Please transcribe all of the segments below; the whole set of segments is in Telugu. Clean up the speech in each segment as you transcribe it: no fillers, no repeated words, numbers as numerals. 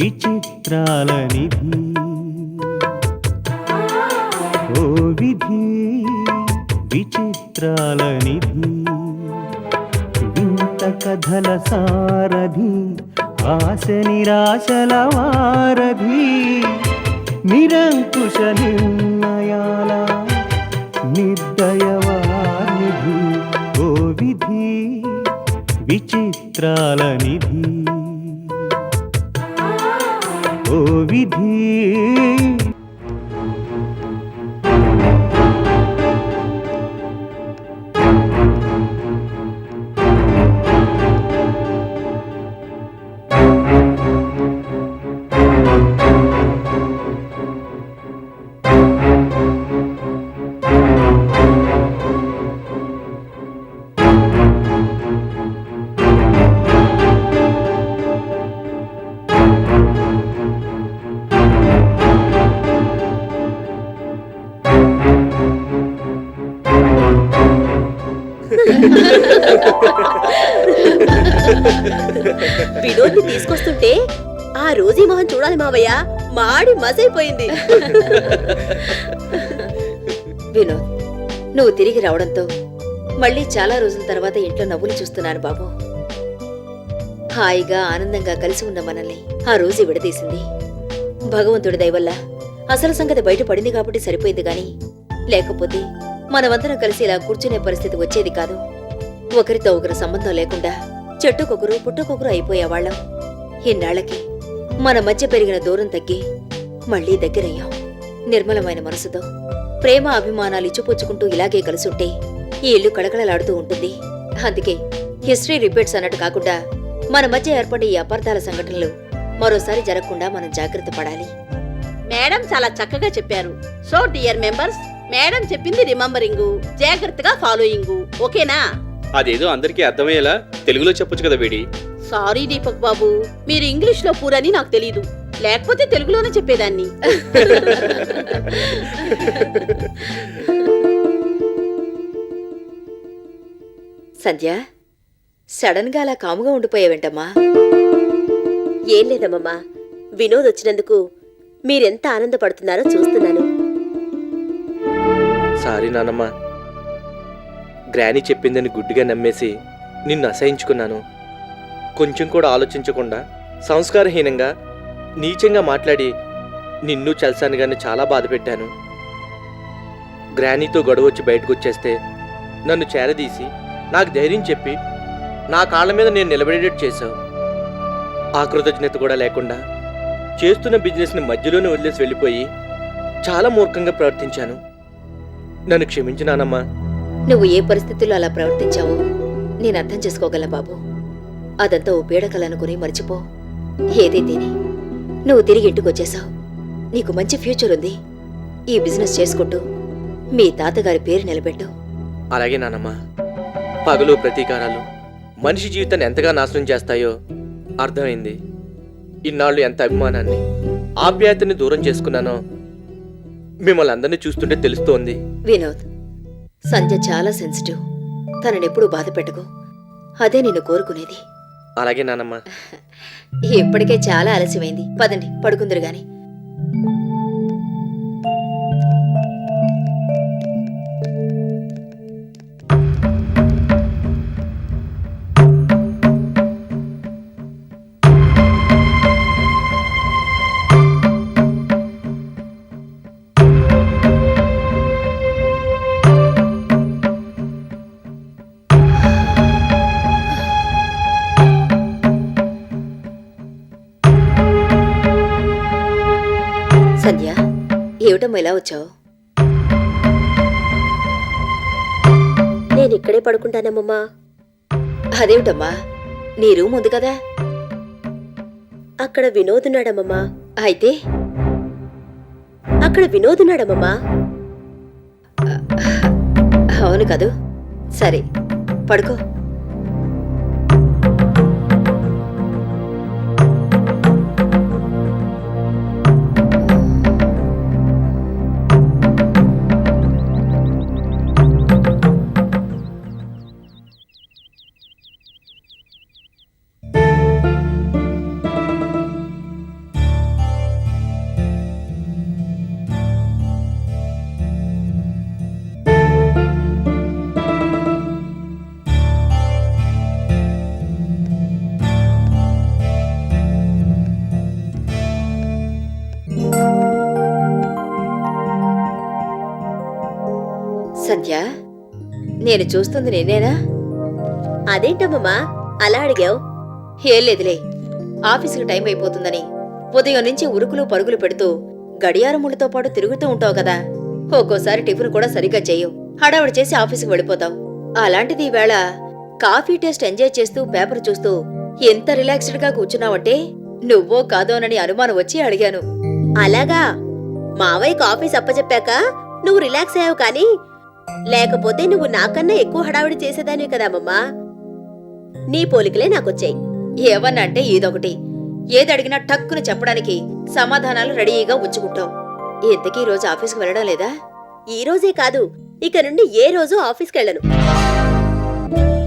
విచిత్రాల నిధి ఓ విధి విచిత్రాల నిధి వింత కథల సారథి ఆశ నిరాశల వారధి నిరంకుశ నిర్ణయాల నిర్దయవానిధి ఓ విధి విచిత్రాల నిధి ఓ విధి వినోద్ని తీసుకొస్తుంటే ఆ రోజీ మొహం చూడాలి మావయ్య, మాడి మసైపోయింది. వినోద్, నువ్వు తిరిగి రావడంతో మళ్ళీ చాలా రోజుల తర్వాత ఇంట్లో నవ్వులు చూస్తున్నాను బాబు. హాయిగా ఆనందంగా కలిసి ఉన్న మనల్ని ఆ రోజు విడదీసింది. భగవంతుడి దయవల్ల అసలు సంగతి బయటపడింది కాబట్టి సరిపోయింది గాని లేకపోతే మనమందరం కలిసి ఇలా కూర్చునే పరిస్థితి వచ్చేది కాదు. ఒకరితో ఒకరు సంబంధం లేకుండా చెట్టుకొకరు పుట్టుకొకరు అయిపోయేవాళ్లం. ఇన్నాళ్లకి మన మధ్య పెరిగిన దూరం తగ్గి మళ్లీ దగ్గరయ్యాం. నిర్మలమైన మనసుతో ప్రేమ అభిమానాలు ఇచ్చిపుచ్చుకుంటూ ఇలాగే కలుసుంటే ఈ ఇల్లు కళకళలాడుతూ ఉంటుంది. అందుకే హిస్టరీ రిపీట్స్ అన్నట్టు కాకుండా మన మధ్య ఏర్పడే ఈ అపార్థాల సంఘటనలు మరోసారి జరగకుండా మనం జాగ్రత్త పడాలి. మేడం చాలా చక్కగా చెప్పారు. సో డియర్ మెంబర్స్, మేడం చెప్పింది రిమెంబరింగ్, జాగ్రత్తగా ఫాలోయింగ్, ఓకేనా? అదేదో అందరికీ అర్థమయ్యేలా తెలుగులో చెప్పొచ్చు కదా వేడి. సారీ దీపక్ బాబు, మీరు ఇంగ్లీష్ లో పూరని నాకు తెలీదు, లేకపోతే తెలుగులోనే చెప్పేదాన్ని. సంధ్య, సడన్ గా అలా కాముగా ఉండిపోయావేంటమ్మా? ఏం లేదమ్మమ్మా, వినోద్ వచ్చినందుకు మీరెంత ఆనందపడుతున్నారో చూస్తున్నాను. సారీ నానమ్మ, గ్రానీ చెప్పిందని గుడ్డిగా నమ్మేసి నిన్ను అసహించుకున్నాను. కొంచెం కూడా ఆలోచించకుండా సంస్కారహీనంగా నీచంగా మాట్లాడి నిన్ను చల్సాను గారిని చాలా బాధ పెట్టాను. గ్రానీతో గొడవ వచ్చి బయటకు వచ్చేస్తే నన్ను చేరదీసి నాకు ధైర్యం చెప్పి నా కాళ్ళ మీద నేను నిలబడేటట్టు చేశావు. ఆ కృతజ్ఞత కూడా లేకుండా చేస్తున్న బిజినెస్ని మధ్యలోనే వదిలేసి వెళ్ళిపోయి చాలా మూర్ఖంగా ప్రవర్తించాను. నన్ను క్షమించినానమ్మా. నువ్వు ఏ పరిస్థితుల్లో అలా ప్రవర్తించావో నేను అర్థం చేసుకోగల బాబు. అదంతా ఓ పీడకలనుకుని మర్చిపో. ఏదైతేనే నువ్వు తిరిగి ఇంటికొచ్చేశావు. నీకు మంచి ఫ్యూచర్ ఉంది. ఈ బిజినెస్ చేసుకుంటూ మీ తాతగారి పేరు నిలబెట్టు. అలాగే నానమ్మా. పగలు ప్రతీకారాలు మనిషి జీవితాన్ని ఎంతగా నాశనం చేస్తాయో అర్థమైంది. ఇన్నాళ్ళు ఎంత అభిమానాన్ని ఆప్యాయతని దూరం చేసుకున్నానో మిమ్మల్ని అందరినీ చూస్తుంటే తెలుస్తోంది. వినోద్, సంధ్య చాలా సెన్సిటివ్. తననెప్పుడు బాధ పెట్టకు. అదే నిన్ను కోరుకునేది. అలాగే నానమ్మా. ఇప్పటికే చాలా ఆలస్యమైంది. పదండి, పడుకుందరు గాని. సంధ్య, ఏమిటమ్మా ఇలా వచ్చావు? నేనిక్కడే పడుకుంటానమ్మమ్మా. అదేమిటమ్మా, నీ రూమ్ ఉంది కదా? అక్కడ వినోద్ ఉన్నాడమ్మమ్మా. అయితే అక్కడ వినోద్ ఉన్నాడమ్మమ్మా. అవును కదూ. సరే, పడుకో. సంధ్య, నేను చూస్తుంది నేనేనా? అదేంటమ్మమ్మా అలా అడిగావు? ఏం లేదులే, ఆఫీసుకి టైం అయిపోతుందని ఉదయం నుంచి ఉరుకులు పరుగులు పెడుతూ గడియారములతో పాటు తిరుగుతూ ఉంటావు కదా. ఒక్కోసారి టిఫిన్ కూడా సరిగ్గా చెయ్యవు, హడావుడి చేసి ఆఫీసుకి వెళ్ళిపోతావు. అలాంటిది ఈవేళ కాఫీ టేస్ట్ ఎంజాయ్ చేస్తూ పేపర్ చూస్తూ ఎంత రిలాక్స్డ్ గా కూర్చున్నావంటే నువ్వో కాదోనని అనుమానం వచ్చి అడిగాను. అలాగా, మావయ్యకు ఆఫీస్ అప్పచెప్పాక నువ్వు రిలాక్స్ అయ్యావు కానీ లేకపోతే నువ్వు నాకన్నా ఎక్కువ హడావిడి చేసేదానివి కదామమ్మా. నీ పోలికలే నాకొచ్చాయి. ఏవన్నా అంటే ఏదొకటి, ఏదడిగినా టక్కున చెప్పడానికి సమాధానాలు రెడీగా ఉంచుకుంటావు. ఇంతకీ ఈ రోజు ఆఫీస్కి వెళ్ళడం లేదా? ఈ రోజే కాదు, ఇక నుండి ఏ రోజు ఆఫీస్కి వెళ్ళను.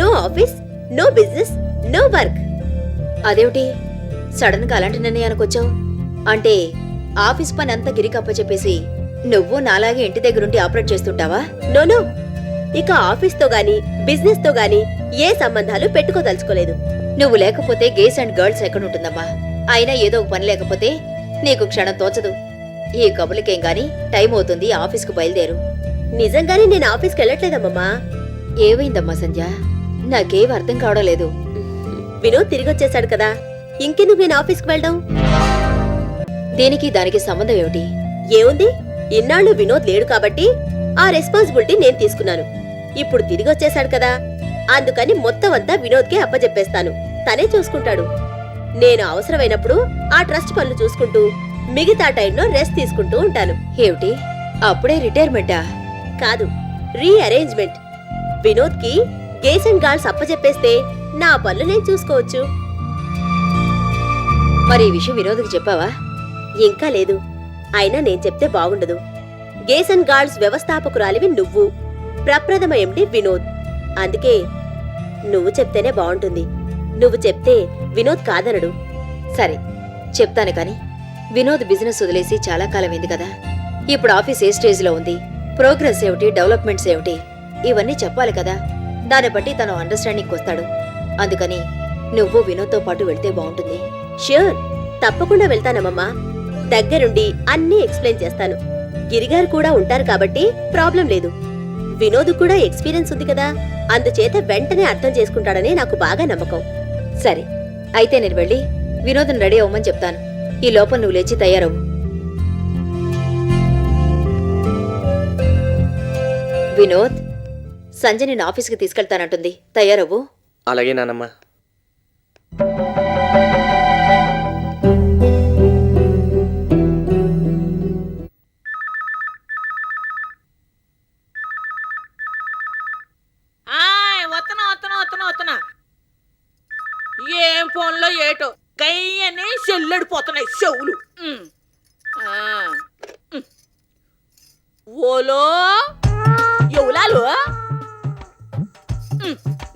No office, no business, no work. అదేమిటి సడన్ గా అలాంటి నిర్ణయానికి వచ్చావు? అంటే ఆఫీస్ పని అంతా గిరికప్ప చెప్పేసి నువ్వు నాలాగే ఇంటి దగ్గరుండి ఆపరేట్ చేస్తుంటావా? నో నో, ఇక ఆఫీస్తో గాని బిజినెస్ తో గాని ఏ సంబంధాలు పెట్టుకోదలుచుకోలేదు. నువ్వు లేకపోతే గేస్ అండ్ గర్ల్స్ ఎక్కడుంటుందమ్మా? అయినా ఏదో ఒక పని లేకపోతే నీకు క్షణం తోచదు. ఈ కబులకేం గాని టైం అవుతుంది, ఆఫీస్కు బయలుదేరు. నిజంగానే నేను ఆఫీస్కి వెళ్ళట్లేదమ్మమ్మా. ఏమైందమ్మా సంధ్య? నాకేం అర్థం కావడం లేదు. వినోద్ తిరిగొచ్చేశాడు కదా, ఇంకెందుకు నేను ఆఫీస్కి వెళ్ళడం? దీనికి దానికి సంబంధం ఏమిటి? ఏముంది, ఇన్నాళ్ళు వినోద్ లేడు కాబట్టి ఆ రెస్పాన్సిబిలిటీ నేను తీసుకున్నాను. ఇప్పుడు తిరిగొచ్చేశాడు కదా, అందుకని మొత్తం అంతా వినోద్కే అప్పచెప్పేస్తాను. తనే చూసుకుంటాడు. నేను అవసరమైనప్పుడు ఆ ట్రస్ట్ పనులు చూసుకుంటూ మిగతా టైంలో రెస్ట్ తీసుకుంటూ ఉంటాను. ఏమిటి అప్పుడే రిటైర్మెంటా? కాదు, రీఅరేంజ్మెంట్. వినోద్కి గేస్ అండ్ గార్ల్స్ అప్పచెప్పేస్తే నా పనులు నేను చూసుకోవచ్చు. మరి ఈ విషయం వినోద్కి చెప్పావా? ఇంకా లేదు, అయినా నేను చెప్తే బాగుండదు. గేస్ అండ్ గార్ల్స్ వ్యవస్థాపకురాలివి నువ్వు, ప్రప్రథమ ఎండి వినోద్. అందుకే నువ్వు చెప్తేనే బాగుంటుంది. నువ్వు చెప్తే వినోద్ కాదనడు. సరే చెప్తాను కాని వినోద్ బిజినెస్ వదిలేసి చాలా కాలమైంది కదా. ఇప్పుడు ఆఫీస్ ఏ స్టేజ్లో ఉంది, ప్రోగ్రెస్ ఏమిటి, డెవలప్మెంట్స్ ఏమిటి, ఇవన్నీ చెప్పాలి కదా. దాన్ని బట్టి తను అండర్స్టాండింగ్కి వస్తాడు. అందుకని నువ్వు వినోద్తో పాటు వెళ్తే బాగుంటుంది. ష్యూర్, తప్పకుండా వెళ్తానమ్మమ్మా. దగ్గరుండి అన్నీ ఎక్స్ప్లెయిన్ చేస్తాను. గిరిగారు కూడా ఉంటారు కాబట్టి ప్రాబ్లం లేదు. వినోద్ కూడా ఎక్స్పీరియన్స్ ఉంది కదా, అందుచేత వెంటనే అర్థం చేసుకుంటాడని నాకు బాగా నమ్మకం. సరే అయితే నేను వెళ్ళి వినోద్ని రెడీ అవ్వమని చెప్తాను. ఈ లోపల నువ్వు లేచి తయారవు. వినోద్, సంజయ్ నేను ఆఫీస్కి తీసుకెళ్తానంటుంది, తయారవ్వు. అలాగే నానమ్మా. ఏం ఫోన్లో ఏటో గయ్యని చెల్లెడిపోతున్నాయి చెవులు. ఓలో ఎవలాలు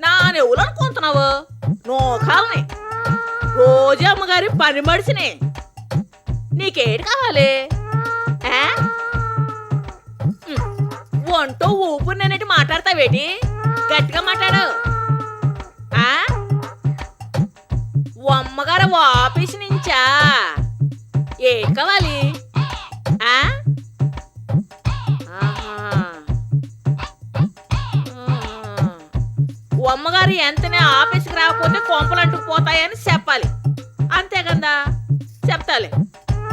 నానెవులు అనుకుంటున్నావు? నోకాలని రోజు అమ్మగారి పని మడిసిని. నీకేటి కావాలి? వంటో ఊపిరి నేనేటి మాట్లాడతావేటి? గట్టిగా మాట్లాడు. అమ్మగారు ఆఫీస్ నుంచా? ఏ కావాలి? అమ్మగారు ఎంతనే ఆఫీస్కి రాకపోతే కొంపలంటూ పోతాయని చెప్పాలి. అంతే కదా, చెప్తాలే.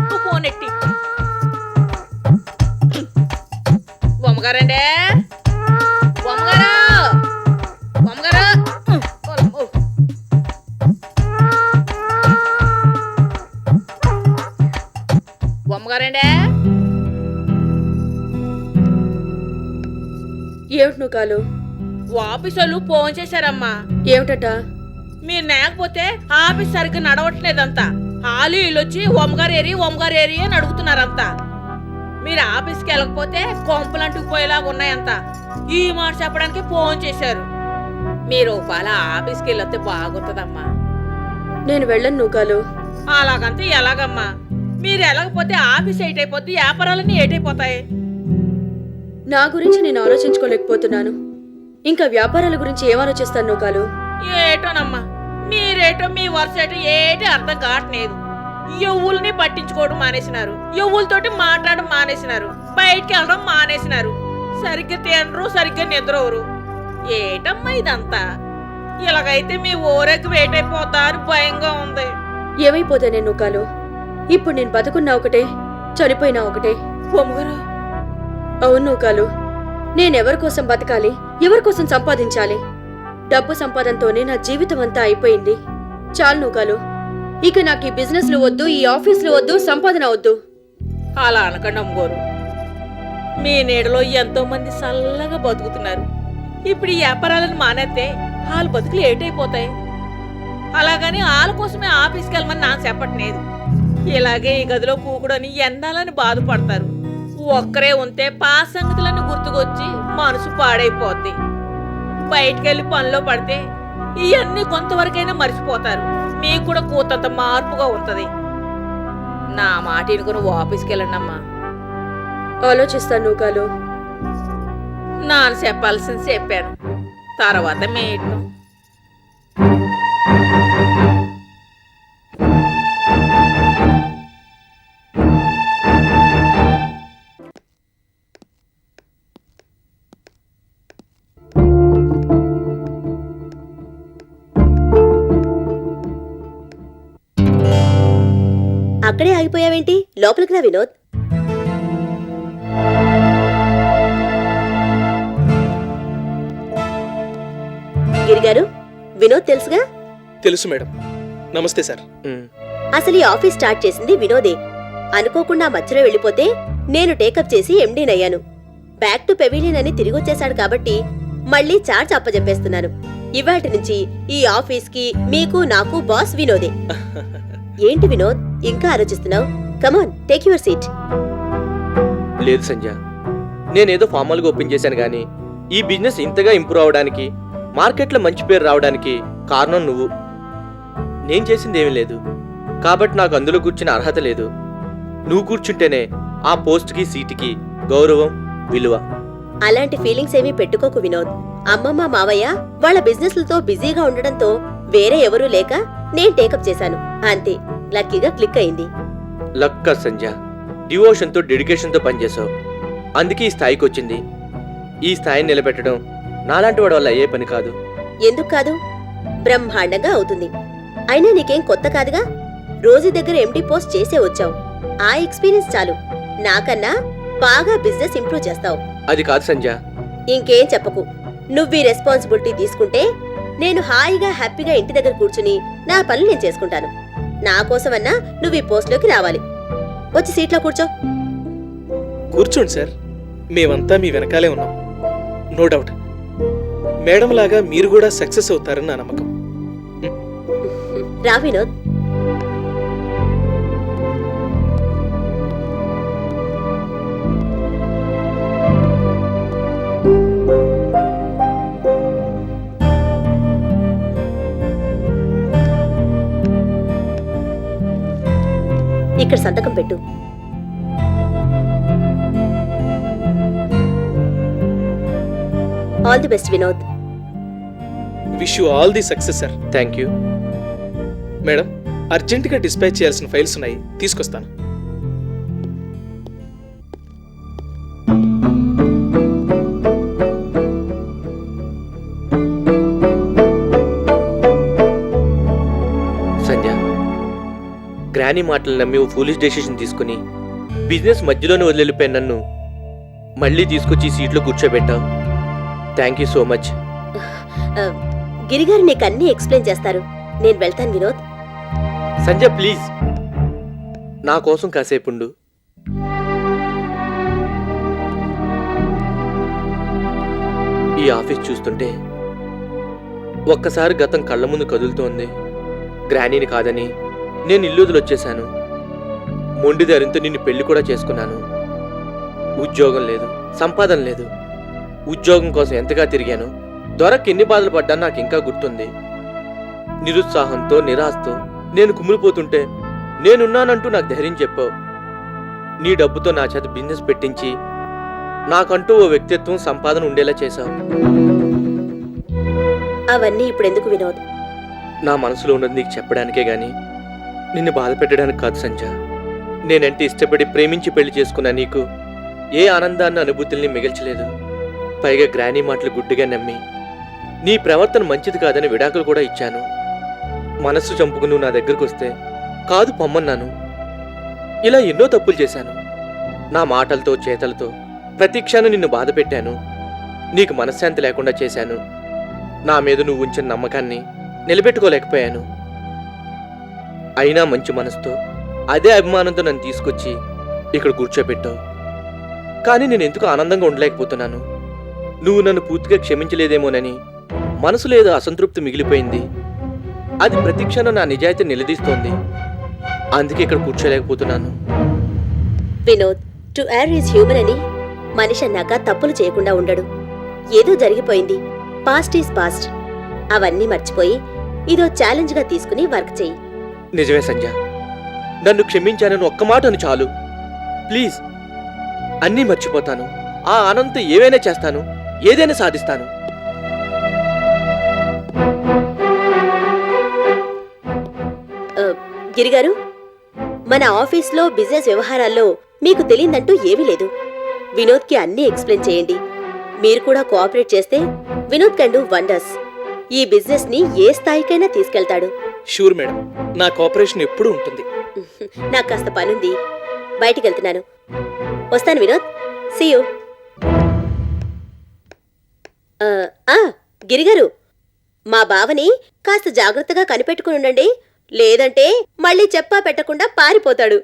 నువ్వు ఫోన్ ఎట్టి. అమ్మగారండే, అమ్మగారు, అమ్మగారు, అమ్మగారండే. ఏమిటి నువ్వు కాలు? ఆఫీస్ వాళ్ళు ఫోన్ చేశారమ్మా. ఏమిటట? మీరు లేకపోతే ఆఫీస్ సరిగ్గా నడవట్లేదంతా. హాలు వీళ్ళు వచ్చి ఒమ్మగారు ఏరి అని అడుగుతున్నారంతా. మీరు ఆఫీస్కి వెళ్ళకపోతే కొంపలంటూ పోయేలాగా ఉన్నాయంతా. ఈ మాట చెప్పడానికి ఫోన్ చేశారు. మీరు పాల ఆఫీస్కి వెళ్ళొస్తే బాగుంటుందమ్మా. నేను వెళ్ళను నువ్వు కాలు. అలాగంతే ఎలాగమ్మా? మీరు వెళ్ళకపోతే ఆఫీస్ ఏటైపోద్ది, వ్యాపారాలన్నీ ఏటైపోతాయి. నా గురించి నేను ఆలోచించుకోలేకపోతున్నాను, ఇంకా వ్యాపారాల గురించి ఏం ఆలోచిస్తాను నువ్వు కాలు? ఏటోనమ్మా, మీరేటో మీ వరుస ఏటో ఏటి అర్థం కావట్లేదు. ఎవ్వుల్ని పట్టించుకోవడం మానేసినారు, ఎవ్వులతోటి మాట్లాడడం మానేసినారు, బయటికి వెళ్ళడం మానేసినారు. సరిగ్గా తినరు, సరిగ్గా నిద్రవరు. ఏటమ్మా ఇదంతా? ఇలాగైతే మీ ఊరేకి వేటైపోతా అని భయంగా ఉంది. ఏమైపోతానే నూకాలు? ఇప్పుడు నేను బతుకున్నా ఒకటే, చనిపోయినా ఒకటే. బొమ్మగారు, అవును నూకాలు, నేనెవరి కోసం బతకాలి, ఎవరి కోసం సంపాదించాలి? డబ్బు సంపాదనతోనే నా జీవితం అంతా అయిపోయింది. చాలు నూకాలు, ఇక నాకు ఈ బిజినెస్లు వద్దు, ఈ ఆఫీసులు వద్దు, సంపాదన వద్దు. అలా అనకండి అమ్మగారు. మీ నీడలో ఎంతో మంది చల్లగా బతుకుతున్నారు. ఇప్పుడు ఈ వ్యాపారాలను మానేస్తే వాళ్ళ బతుకులు ఏటైపోతాయి. అలాగని వాళ్ళ కోసమే ఆఫీస్కి వెళ్ళమని నాకు చెప్పట్లేదు. ఇలాగే ఈ గదిలో కూకుడని ఎండాలని బాధపడతారు. ఒక్కరే ఉంటే పాత సంగతులన్నీ గుర్తుకొచ్చి మనసు పాడైపోద్ది. బయటకెళ్ళి పనిలో పడితే ఇవన్నీ కొంతవరకైనా మర్చిపోతారు. మీకు కూడా కూతంత మార్పుగా ఉంటది. నా మాట ఇనుకుని ఆఫీస్కి వెళ్ళండి అమ్మా. ఆలోచిస్తాను నూకాలు. నాన్న చెప్పాల్సింది చెప్పాను, తర్వాత మీ ఇష్టం. అక్కడే ఆగిపోయావేంటి? లోపలికి రా వినోద్. గిరిగారు, వినోద్ తెలుసుగా? తెలుసు మేడం. నమస్తే సార్. అసలు ఈ ఆఫీస్ స్టార్ట్ చేసింది వినోదే. అనుకోకుండా మధ్యలో వెళ్ళిపోతే నేను టేకప్ చేసి ఎండీనయ్యాను. బ్యాక్ టు పెవిలియన్ అని తిరిగొచ్చేశాడు కాబట్టి మళ్ళీ చార్జ్ అప్పజెప్పేస్తున్నాను. ఇవాటి నుంచి ఈ ఆఫీస్కి మీకు నాకు బాస్ వినోదే. ఏంటి వినోద్, ఇంకా ఆలోచిస్తున్నావు? కమాన్, టేక్ యువర్ సీట్. లేదు సంజయ్, నేనేదో ఫార్మల్గా ఓపెన్ చేశాను కానీ ఈ బిజినెస్ ఇంతగా ఇంప్రూవ్ అవడానికి, మార్కెట్లో మంచి పేరు రావడానికి కారణం నువ్వు. నేను చేసింది ఏమీ లేదు కాబట్టి నాకు అందులో కూర్చునే అర్హత లేదు. నువ్వు కూర్చుంటేనే ఆ పోస్ట్కి, సీటుకి గౌరవం, విలువ. అలాంటి ఫీలింగ్స్ ఏమీ పెట్టుకోకు వినోద్. అమ్మమ్మ మావయ్య వాళ్ళ బిజినెస్లతో బిజీగా ఉండడంతో వేరే ఎవరూ లేక నేను టేకప్ చేశాను అంతే. లక్కీగా క్లిక్ అయింది. లక్క సంజయ్, డివోషన్తో, డెడికేషన్తో పనిచేసావు, అందుకే ఈ స్థాయికి వచ్చింది. ఈ స్థాయిని నిలబెట్టడం నాలాంటి వాడి వల్ల అయ్యే పని కాదు. ఎందుకు కాదు? బ్రహ్మాండంగా అవుతుంది. అయినా నీకేం కొత్త కాదుగా. రోజు దగ్గర ఎండి పోస్ట్ చేసే వచ్చావు. ఆ ఎక్స్పీరియన్స్ చాలు. నాకన్నా బాగా బిజినెస్ ఇంప్రూవ్ చేస్తావు. అది కాదు సంజయ్. ఇంకేం చెప్పకు. నువ్వీ రెస్పాన్సిబిలిటీ తీసుకుంటే నేను హాయిగా హ్యాపీగా ఇంటి దగ్గర కూర్చుని నా పనులు నేను చేసుకుంటాను. నా కోసమన్నా నువ్వు ఈ పోస్ట్లోకి రావాలి. వచ్చి సీట్లో కూర్చో. కూర్చోండి సార్, మేమంతా మీ వెనకాలే ఉన్నాం. నో డౌట్ మేడం లాగా మీరు కూడా సక్సెస్ అవుతారని నా నమ్మకం. రా వినోద్. ఇక్కడ సంతకం పెట్టు. All the best Vinod. Wish you all the success sir. Thank you madam, అర్జెంటుగా డిస్పాచ్ చేయాల్సిన ఫైల్స్ ఉన్నాయి, తీసుకొస్తాను. సంజయ్, గ్రానీ మాటలు నమ్మి ఓ ఫూలిష్ డెసిషన్ తీసుకుని బిజినెస్ మధ్యలోనే వదిలిపోయిన నన్ను మళ్ళీ తీసుకొచ్చి ఈ సీట్లో కూర్చోబెట్టావు. Thank you so much. గిరిగారు నీకు అన్నీ ఎక్స్ప్లెయిన్ చేస్తారు. నేను వెళ్తాను వినోద్. సంజయ్ ప్లీజ్, నా కోసం కాసేపు ఉండు. ఈ ఆఫీస్ చూస్తుంటే ఒక్కసారి గతం కళ్ళ ముందు కదులుతోంది. గ్రానీని కాదని నేను ఇల్లు వదిలొచ్చేశాను. మొండిదారితో నిన్ను పెళ్లి కూడా చేసుకున్నాను. ఉద్యోగం లేదు, సంపాదన లేదు. ఉద్యోగం కోసం ఎంతగా తిరిగాను, దొరక్క ఎన్ని బాధలు పడ్డాను నాకు ఇంకా గుర్తుంది. నిరుత్సాహంతో, నిరాశతో నేను కుమిలిపోతుంటే నేనున్నానంటూ నాకు ధైర్యం చెప్పావు. నీ డబ్బుతో నా చేత బిజినెస్ పెట్టించి నాకంటూ ఓ వ్యక్తిత్వం, సంపాదన ఉండేలా చేశావు. అవన్నీ ఇప్పుడు ఎందుకు వినోద్? నా మనసులో ఉన్నది నీకు చెప్పడానికే గాని నిన్ను బాధ పెట్టడానికి కాదు సంజయ్. నేనంటే ఇష్టపడి ప్రేమించి పెళ్లి చేసుకున్నా నీకు ఏ ఆనందాన్ని, అనుభూతుల్ని మిగల్చలేదు. పైగా గ్రానీ మాటలు గుడ్డిగా నమ్మి నీ ప్రవర్తన మంచిది కాదని విడాకులు కూడా ఇచ్చాను. మనస్సు చంపుకు నువ్వు నా దగ్గరకు వస్తే కాదు పొమ్మన్నాను. ఇలా ఎన్నో తప్పులు చేశాను. నా మాటలతో చేతలతో ప్రతి క్షణం నిన్ను బాధ పెట్టాను. నీకు మనశ్శాంతి లేకుండా చేశాను. నా మీద నువ్వు ఉంచిన నమ్మకాన్ని నిలబెట్టుకోలేకపోయాను. అయినా మంచి మనసుతో అదే అభిమానంతో నన్ను తీసుకొచ్చి ఇక్కడ కూర్చోబెట్టావు. కానీ నేను ఎందుకు ఆనందంగా ఉండలేకపోతున్నాను. నువ్వు నన్ను పూర్తిగా క్షమించలేదేమోనని మనసులో ఏదో అసంతృప్తి మిగిలిపోయింది. అది ప్రతి క్షణం నా నిజాయితీ నిలదీస్తోంది. అందుకే ఇక్కడ కూర్చోలేకపోతున్నాను. Vinod, to er is human అని మనిషి అన్నాక తప్పులు చేయకుండా ఉండడు. ఏదో జరిగిపోయింది, పాస్ట్ ఈజ్ పాస్ట్. అవన్నీ మర్చిపోయి ఇదో ఛాలెంజ్ గా తీసుకుని వర్క్ చెయ్యి. నిజమే సంజ, నన్ను క్షమించానని ఒక్క మాటను చాలు. ప్లీజ్, అన్నీ మర్చిపోతాను. ఆ ఆనందంతో ఏవైనా చేస్తాను, ఏదైనా సాధిస్తాను. గిరిగారు, మన ఆఫీస్లో బిజినెస్ వ్యవహారాల్లో మీకు తెలియదంటూ ఏమీ లేదు. వినోద్కి అన్నీ ఎక్స్ప్లెయిన్ చేయండి. మీరు కూడా కోఆపరేట్ చేస్తే వినోద్ కెన్ డూ వండర్స్. ఈ బిజినెస్ ని ఏ స్థాయికైనా తీసుకెళ్తాడు. షూర్ మేడం, నా కోఆపరేషన్ ఎప్పుడూ ఉంటుంది. నాకు కాస్త పనుంది, బయటికి వెళ్తున్నాను. వస్తాను వినోద్, సీ యూ. గిరిగారు, మా బావని కాస్త జాగ్రత్తగా కనిపెట్టుకుని ఉండండి. లేదంటే మళ్ళీ చెప్పా పెట్టకుండా పారిపోతాడు.